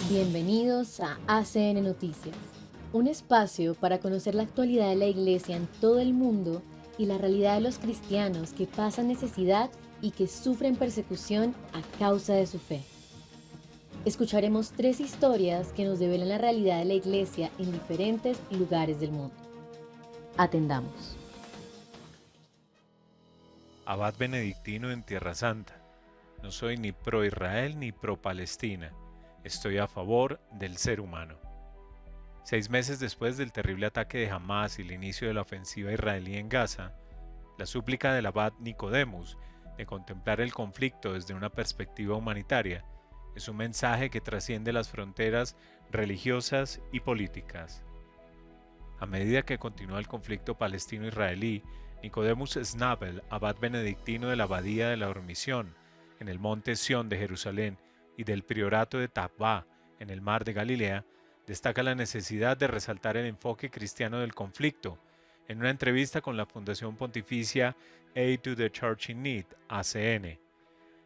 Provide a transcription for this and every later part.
Bienvenidos a ACN Noticias, un espacio para conocer la actualidad de la Iglesia en todo el mundo y la realidad de los cristianos que pasan necesidad y que sufren persecución a causa de su fe. Escucharemos tres historias que nos develan la realidad de la Iglesia en diferentes lugares del mundo. Atendamos. Abad benedictino en Tierra Santa. No soy ni pro Israel ni pro Palestina. Estoy a favor del ser humano. 6 meses después del terrible ataque de Hamás y el inicio de la ofensiva israelí en Gaza, la súplica del abad Nicodemus de contemplar el conflicto desde una perspectiva humanitaria es un mensaje que trasciende las fronteras religiosas y políticas. A medida que continúa el conflicto palestino-israelí, Nicodemus Schnabel, abad benedictino de la Abadía de la Dormición, en el monte Sión de Jerusalén, y del priorato de Tabá, en el mar de Galilea, destaca la necesidad de resaltar el enfoque cristiano del conflicto, en una entrevista con la Fundación Pontificia Aid to the Church in Need, ACN.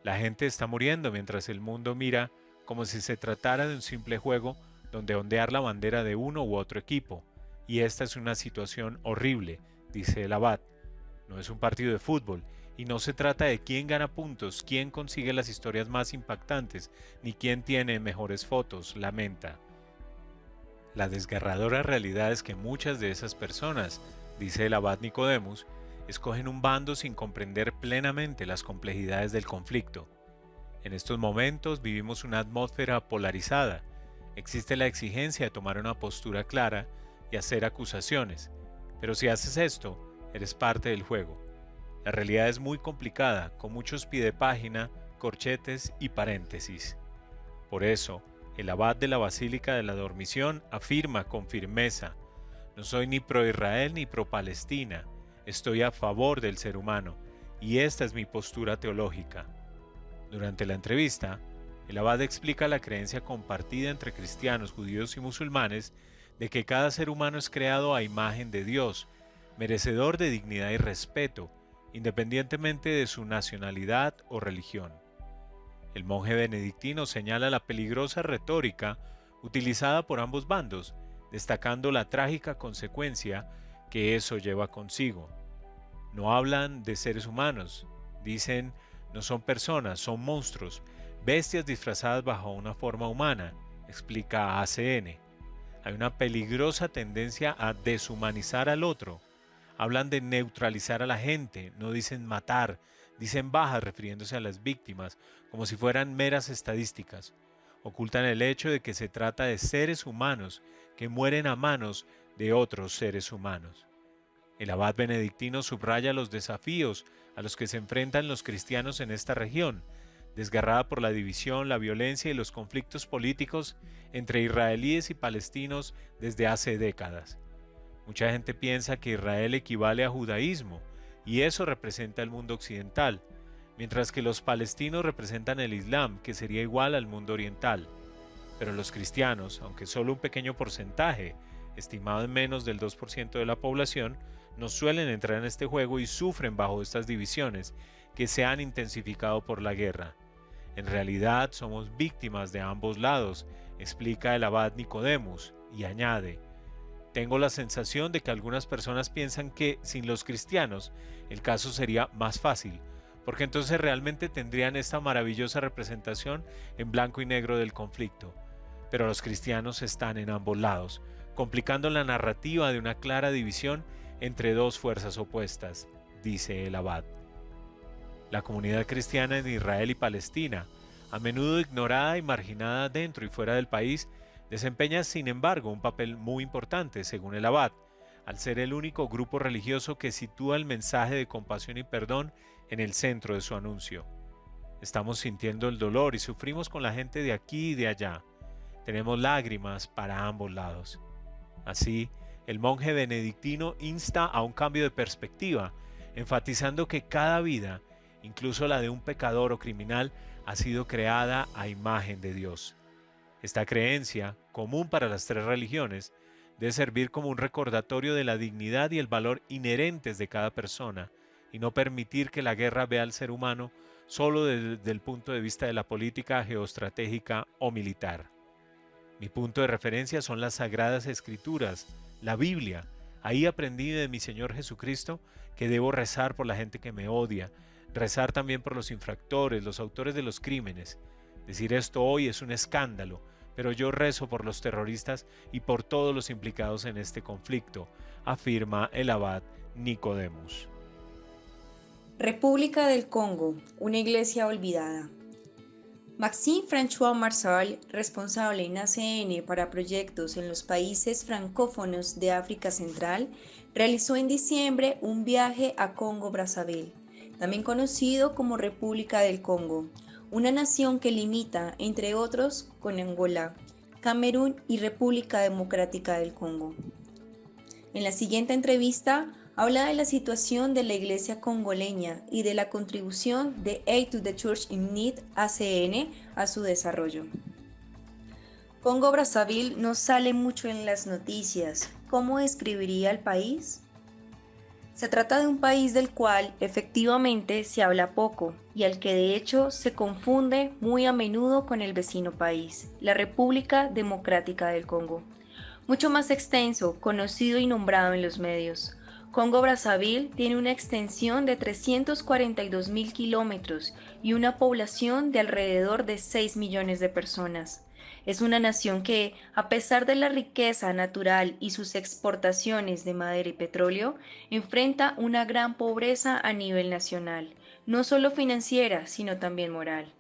La gente está muriendo mientras el mundo mira como si se tratara de un simple juego donde ondear la bandera de uno u otro equipo, y esta es una situación horrible, dice el abad. No es un partido de fútbol, y no se trata de quién gana puntos, quién consigue las historias más impactantes, ni quién tiene mejores fotos, lamenta. La desgarradora realidad es que muchas de esas personas, dice el abad Nicodemus, escogen un bando sin comprender plenamente las complejidades del conflicto. En estos momentos vivimos una atmósfera polarizada. Existe la exigencia de tomar una postura clara y hacer acusaciones, pero si haces esto, eres parte del juego. La realidad es muy complicada, con muchos piedepágina, corchetes y paréntesis. Por eso, el abad de la Basílica de la Dormición afirma con firmeza: no soy ni pro Israel ni pro Palestina, estoy a favor del ser humano, y esta es mi postura teológica. Durante la entrevista, el abad explica la creencia compartida entre cristianos, judíos y musulmanes de que cada ser humano es creado a imagen de Dios, merecedor de dignidad y respeto, independientemente de su nacionalidad o religión. El monje benedictino señala la peligrosa retórica utilizada por ambos bandos, destacando la trágica consecuencia que eso lleva consigo. No hablan de seres humanos, dicen no son personas, son monstruos, bestias disfrazadas bajo una forma humana, explica ACN. Hay una peligrosa tendencia a deshumanizar al otro. Hablan de neutralizar a la gente, no dicen matar, dicen bajas refiriéndose a las víctimas, como si fueran meras estadísticas. Ocultan el hecho de que se trata de seres humanos que mueren a manos de otros seres humanos. El abad benedictino subraya los desafíos a los que se enfrentan los cristianos en esta región, desgarrada por la división, la violencia y los conflictos políticos entre israelíes y palestinos desde hace décadas. Mucha gente piensa que Israel equivale a judaísmo, y eso representa el mundo occidental, mientras que los palestinos representan el Islam, que sería igual al mundo oriental. Pero los cristianos, aunque solo un pequeño porcentaje, estimado en menos del 2% de la población, no suelen entrar en este juego y sufren bajo estas divisiones que se han intensificado por la guerra. En realidad somos víctimas de ambos lados, explica el abad Nicodemus, y añade: tengo la sensación de que algunas personas piensan que sin los cristianos el caso sería más fácil, porque entonces realmente tendrían esta maravillosa representación en blanco y negro del conflicto. Pero los cristianos están en ambos lados, complicando la narrativa de una clara división entre dos fuerzas opuestas, dice el abad. La comunidad cristiana en Israel y Palestina, a menudo ignorada y marginada dentro y fuera del país, desempeña sin embargo un papel muy importante, según el abad, al ser el único grupo religioso que sitúa el mensaje de compasión y perdón en el centro de su anuncio. Estamos sintiendo el dolor y sufrimos con la gente de aquí y de allá. Tenemos lágrimas para ambos lados. Así, el monje benedictino insta a un cambio de perspectiva, enfatizando que cada vida, incluso la de un pecador o criminal, ha sido creada a imagen de Dios. Esta creencia, común para las tres religiones, debe servir como un recordatorio de la dignidad y el valor inherentes de cada persona, y no permitir que la guerra vea al ser humano solo desde el punto de vista de la política geoestratégica o militar. Mi punto de referencia son las Sagradas Escrituras, la Biblia. Ahí aprendí de mi Señor Jesucristo que debo rezar por la gente que me odia, rezar también por los infractores, los autores de los crímenes. Decir esto hoy es un escándalo, pero yo rezo por los terroristas y por todos los implicados en este conflicto, afirma el abad Nicodemus. República del Congo, una iglesia olvidada. Maxime François Marsal, responsable en ACN para proyectos en los países francófonos de África Central, realizó en diciembre un viaje a Congo-Brazzaville, también conocido como República del Congo, una nación que limita, entre otros, con Angola, Camerún y República Democrática del Congo. En la siguiente entrevista, habla de la situación de la iglesia congoleña y de la contribución de Aid to the Church in Need, ACN, a su desarrollo. Congo-Brazzaville no sale mucho en las noticias. ¿Cómo describiría el país? Se trata de un país del cual efectivamente se habla poco y al que de hecho se confunde muy a menudo con el vecino país, la República Democrática del Congo. Mucho más extenso, conocido y nombrado en los medios. Congo-Brazzaville tiene una extensión de 342.000 kilómetros y una población de alrededor de 6 millones de personas. Es una nación que, a pesar de la riqueza natural y sus exportaciones de madera y petróleo, enfrenta una gran pobreza a nivel nacional, no solo financiera, sino también moral.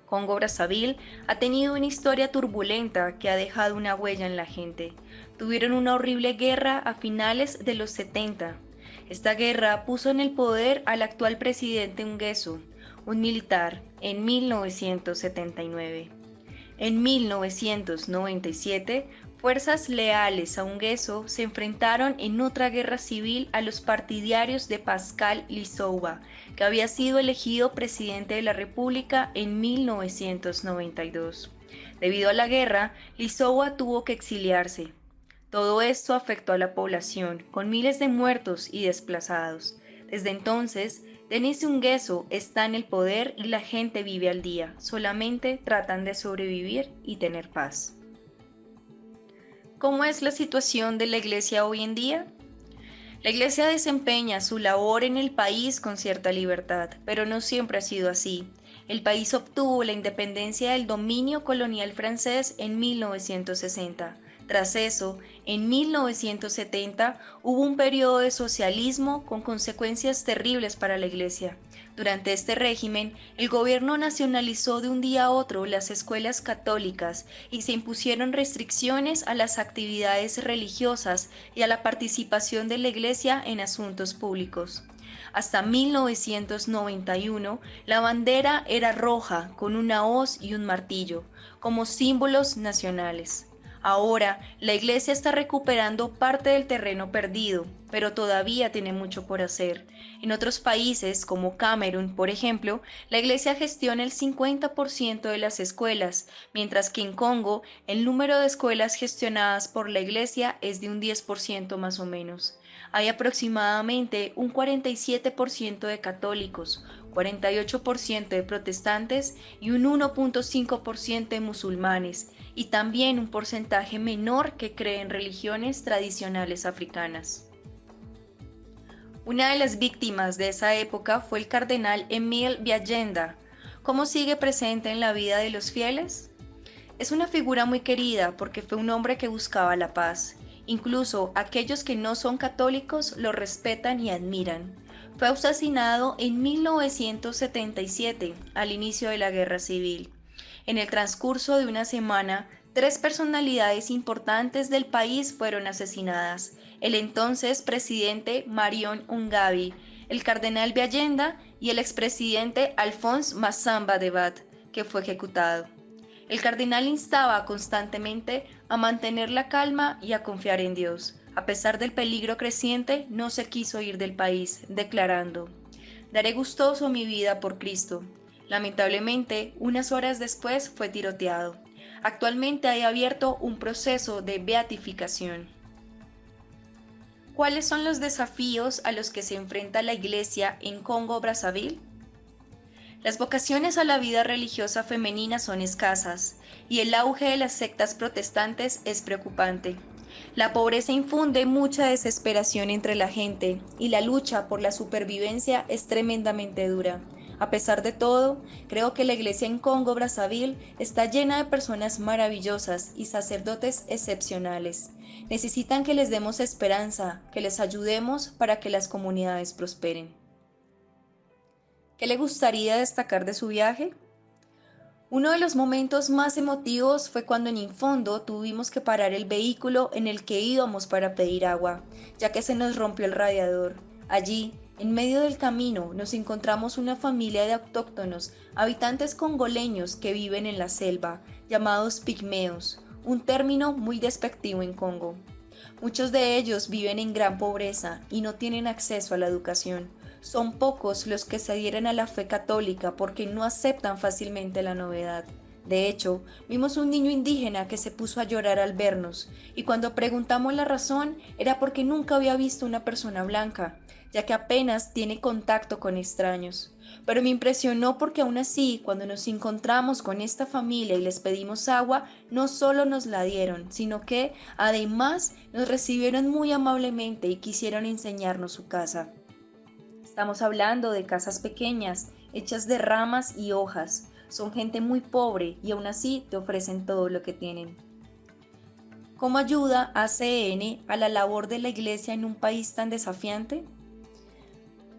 Congo-Brazzaville ha tenido una historia turbulenta que ha dejado una huella en la gente. Tuvieron una horrible guerra a finales de los 70. Esta guerra puso en el poder al actual presidente Nguesso, un militar, en 1979. En 1997, fuerzas leales a Nguesso se enfrentaron en otra guerra civil a los partidarios de Pascal Lissouba, que había sido elegido presidente de la República en 1992. Debido a la guerra, Lissouba tuvo que exiliarse. Todo esto afectó a la población, con miles de muertos y desplazados. Desde entonces, Denis Nguesso está en el poder y la gente vive al día, solamente tratan de sobrevivir y tener paz. ¿Cómo es la situación de la Iglesia hoy en día? La Iglesia desempeña su labor en el país con cierta libertad, pero no siempre ha sido así. El país obtuvo la independencia del dominio colonial francés en 1960. Tras eso, en 1970 hubo un periodo de socialismo con consecuencias terribles para la Iglesia. Durante este régimen, el gobierno nacionalizó de un día a otro las escuelas católicas y se impusieron restricciones a las actividades religiosas y a la participación de la Iglesia en asuntos públicos. Hasta 1991, la bandera era roja con una hoz y un martillo, como símbolos nacionales. Ahora, la Iglesia está recuperando parte del terreno perdido, pero todavía tiene mucho por hacer. En otros países, como Camerún, por ejemplo, la Iglesia gestiona el 50% de las escuelas, mientras que en Congo el número de escuelas gestionadas por la Iglesia es de un 10% más o menos. Hay aproximadamente un 47% de católicos, 48% de protestantes y un 1.5% de musulmanes, y también un porcentaje menor que cree en religiones tradicionales africanas. Una de las víctimas de esa época fue el cardenal Émile Biagenda. ¿Cómo sigue presente en la vida de los fieles? Es una figura muy querida porque fue un hombre que buscaba la paz. Incluso aquellos que no son católicos lo respetan y admiran. Fue asesinado en 1977, al inicio de la Guerra Civil. En el transcurso de una semana, 3 personalidades importantes del país fueron asesinadas: el entonces presidente Marion Ungabi, el cardenal Biagenda y el expresidente Alphonse Massamba Debat, que fue ejecutado. El cardenal instaba constantemente a mantener la calma y a confiar en Dios. A pesar del peligro creciente, no se quiso ir del país, declarando: «Daré gustoso mi vida por Cristo». Lamentablemente, unas horas después fue tiroteado. Actualmente hay abierto un proceso de beatificación. ¿Cuáles son los desafíos a los que se enfrenta la Iglesia en Congo-Brazzaville? Las vocaciones a la vida religiosa femenina son escasas y el auge de las sectas protestantes es preocupante. La pobreza infunde mucha desesperación entre la gente y la lucha por la supervivencia es tremendamente dura. A pesar de todo, creo que la iglesia en Congo Brazzaville está llena de personas maravillosas y sacerdotes excepcionales. Necesitan que les demos esperanza, que les ayudemos para que las comunidades prosperen. ¿Qué le gustaría destacar de su viaje? Uno de los momentos más emotivos fue cuando en Infondo tuvimos que parar el vehículo en el que íbamos para pedir agua, ya que se nos rompió el radiador. Allí, en medio del camino, nos encontramos una familia de autóctonos, habitantes congoleños que viven en la selva, llamados pigmeos, un término muy despectivo en Congo. Muchos de ellos viven en gran pobreza y no tienen acceso a la educación. Son pocos los que se adhieren a la fe católica porque no aceptan fácilmente la novedad. De hecho, vimos un niño indígena que se puso a llorar al vernos, y cuando preguntamos la razón era porque nunca había visto una persona blanca, ya que apenas tiene contacto con extraños. Pero me impresionó porque aún así, cuando nos encontramos con esta familia y les pedimos agua, no solo nos la dieron, sino que, además, nos recibieron muy amablemente y quisieron enseñarnos su casa. Estamos hablando de casas pequeñas, hechas de ramas y hojas. Son gente muy pobre y aún así te ofrecen todo lo que tienen. ¿Cómo ayuda ACN a la labor de la Iglesia en un país tan desafiante?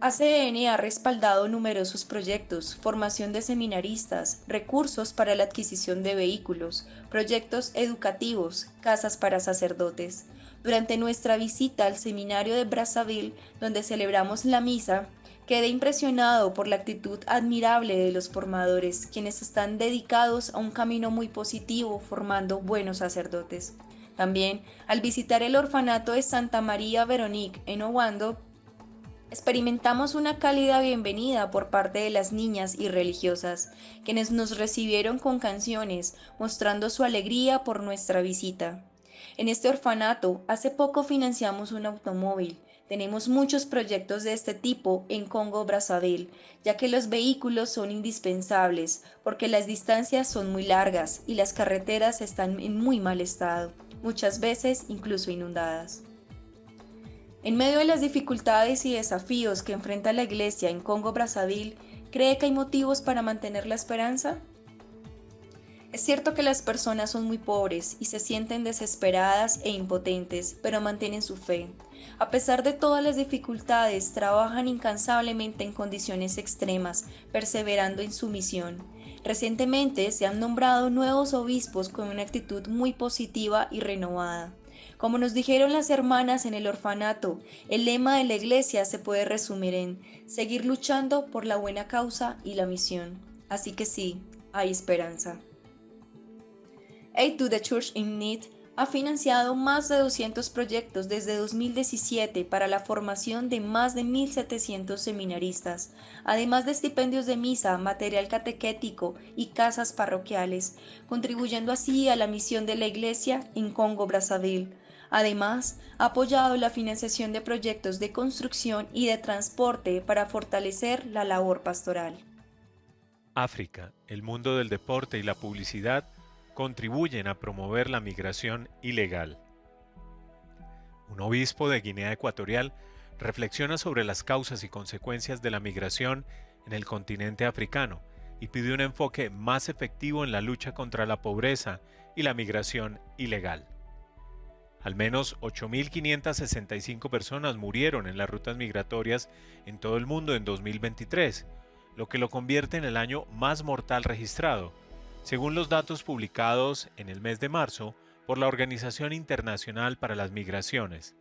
ACN ha respaldado numerosos proyectos, formación de seminaristas, recursos para la adquisición de vehículos, proyectos educativos, casas para sacerdotes. Durante nuestra visita al seminario de Brazzaville, donde celebramos la misa, quedé impresionado por la actitud admirable de los formadores, quienes están dedicados a un camino muy positivo formando buenos sacerdotes. También, al visitar el orfanato de Santa María Veronique en Owando, experimentamos una cálida bienvenida por parte de las niñas y religiosas, quienes nos recibieron con canciones, mostrando su alegría por nuestra visita. En este orfanato, hace poco financiamos un automóvil. Tenemos muchos proyectos de este tipo en Congo Brazzaville, ya que los vehículos son indispensables, porque las distancias son muy largas y las carreteras están en muy mal estado, muchas veces incluso inundadas. En medio de las dificultades y desafíos que enfrenta la Iglesia en Congo Brazzaville, ¿cree que hay motivos para mantener la esperanza? Es cierto que las personas son muy pobres y se sienten desesperadas e impotentes, pero mantienen su fe. A pesar de todas las dificultades, trabajan incansablemente en condiciones extremas, perseverando en su misión. Recientemente se han nombrado nuevos obispos con una actitud muy positiva y renovada. Como nos dijeron las hermanas en el orfanato, el lema de la Iglesia se puede resumir en seguir luchando por la buena causa y la misión. Así que sí, hay esperanza. Aid to the Church in Need ha financiado más de 200 proyectos desde 2017 para la formación de más de 1.700 seminaristas, además de estipendios de misa, material catequético y casas parroquiales, contribuyendo así a la misión de la Iglesia en Congo Brazzaville. Además, ha apoyado la financiación de proyectos de construcción y de transporte para fortalecer la labor pastoral. África, el mundo del deporte y la publicidad contribuyen a promover la migración ilegal. Un obispo de Guinea Ecuatorial reflexiona sobre las causas y consecuencias de la migración en el continente africano y pide un enfoque más efectivo en la lucha contra la pobreza y la migración ilegal. Al menos 8.565 personas murieron en las rutas migratorias en todo el mundo en 2023, lo que lo convierte en el año más mortal registrado, según los datos publicados en el mes de marzo por la Organización Internacional para las Migraciones.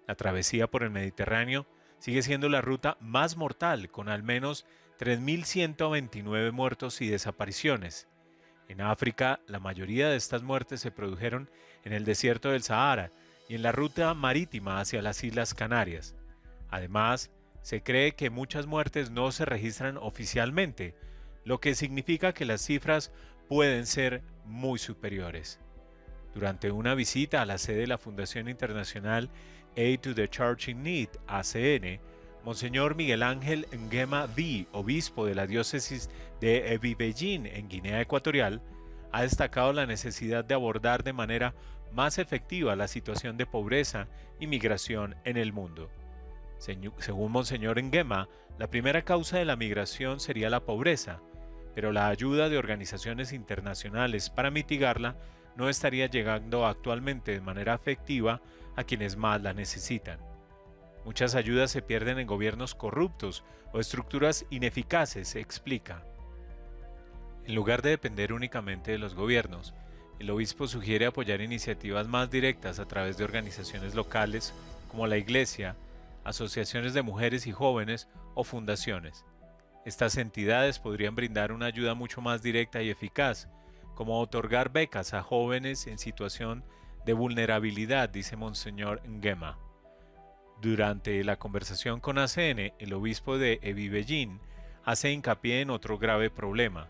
La travesía por el Mediterráneo sigue siendo la ruta más mortal, con al menos 3.129 muertos y desapariciones. En África, la mayoría de estas muertes se produjeron en el desierto del Sahara y en la ruta marítima hacia las Islas Canarias. Además, se cree que muchas muertes no se registran oficialmente, lo que significa que las cifras pueden ser muy superiores. Durante una visita a la sede de la Fundación Internacional Aid to the Church in Need, ACN, Monseñor Miguel Ángel Nguema Di, obispo de la diócesis de Ebibellín en Guinea Ecuatorial, ha destacado la necesidad de abordar de manera más efectiva la situación de pobreza y migración en el mundo. Según Monseñor Nguema, la primera causa de la migración sería la pobreza, pero la ayuda de organizaciones internacionales para mitigarla no estaría llegando actualmente de manera efectiva a quienes más la necesitan. Muchas ayudas se pierden en gobiernos corruptos o estructuras ineficaces, explica. En lugar de depender únicamente de los gobiernos, el obispo sugiere apoyar iniciativas más directas a través de organizaciones locales como la Iglesia, asociaciones de mujeres y jóvenes o fundaciones. Estas entidades podrían brindar una ayuda mucho más directa y eficaz, como otorgar becas a jóvenes en situación de vulnerabilidad, dice Monseñor Nguema. Durante la conversación con ACN, el obispo de Ebibellín hace hincapié en otro grave problema: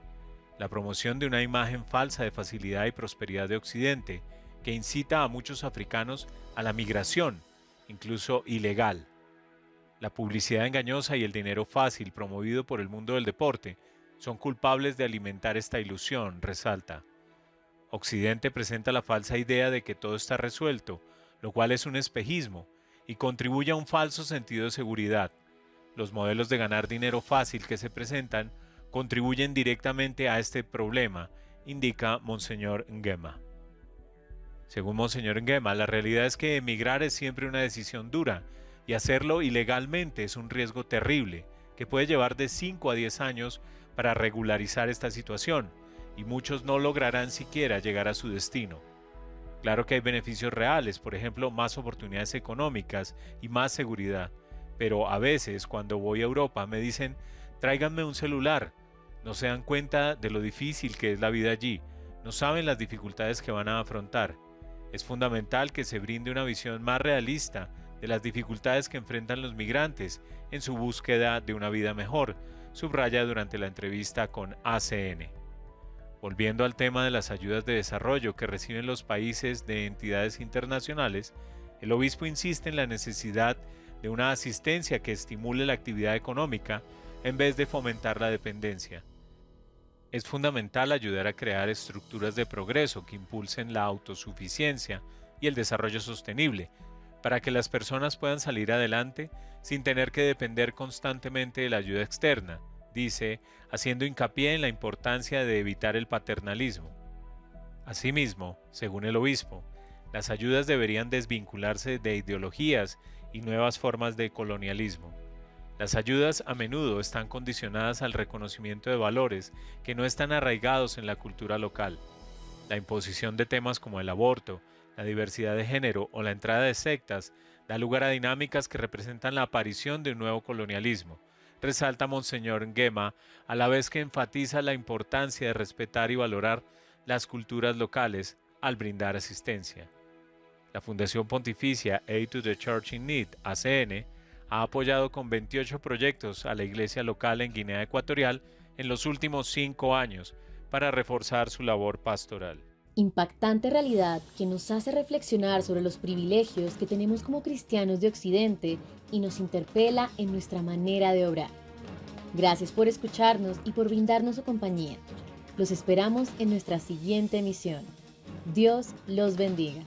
la promoción de una imagen falsa de facilidad y prosperidad de Occidente, que incita a muchos africanos a la migración, incluso ilegal. La publicidad engañosa y el dinero fácil promovido por el mundo del deporte son culpables de alimentar esta ilusión, resalta. Occidente presenta la falsa idea de que todo está resuelto, lo cual es un espejismo, y contribuye a un falso sentido de seguridad. Los modelos de ganar dinero fácil que se presentan contribuyen directamente a este problema, indica Monseñor Nguema. Según Monseñor Nguema, la realidad es que emigrar es siempre una decisión dura, y hacerlo ilegalmente es un riesgo terrible, que puede llevar de 5 a 10 años para regularizar esta situación, y muchos no lograrán siquiera llegar a su destino. Claro que hay beneficios reales, por ejemplo, más oportunidades económicas y más seguridad, pero a veces cuando voy a Europa me dicen: tráiganme un celular. No se dan cuenta de lo difícil que es la vida allí, no saben las dificultades que van a afrontar. Es fundamental que se brinde una visión más realista de las dificultades que enfrentan los migrantes en su búsqueda de una vida mejor, subraya durante la entrevista con ACN. Volviendo al tema de las ayudas de desarrollo que reciben los países de entidades internacionales, el obispo insiste en la necesidad de una asistencia que estimule la actividad económica en vez de fomentar la dependencia. Es fundamental ayudar a crear estructuras de progreso que impulsen la autosuficiencia y el desarrollo sostenible, para que las personas puedan salir adelante sin tener que depender constantemente de la ayuda externa, dice, haciendo hincapié en la importancia de evitar el paternalismo. Asimismo, según el obispo, las ayudas deberían desvincularse de ideologías y nuevas formas de colonialismo. Las ayudas a menudo están condicionadas al reconocimiento de valores que no están arraigados en la cultura local. La imposición de temas como el aborto, la diversidad de género o la entrada de sectas da lugar a dinámicas que representan la aparición de un nuevo colonialismo, resalta Monseñor Nguema, a la vez que enfatiza la importancia de respetar y valorar las culturas locales al brindar asistencia. La Fundación Pontificia Aid to the Church in Need, ACN, ha apoyado con 28 proyectos a la iglesia local en Guinea Ecuatorial en los últimos 5 años para reforzar su labor pastoral. Impactante realidad que nos hace reflexionar sobre los privilegios que tenemos como cristianos de Occidente y nos interpela en nuestra manera de obrar. Gracias por escucharnos y por brindarnos su compañía. Los esperamos en nuestra siguiente emisión. Dios los bendiga.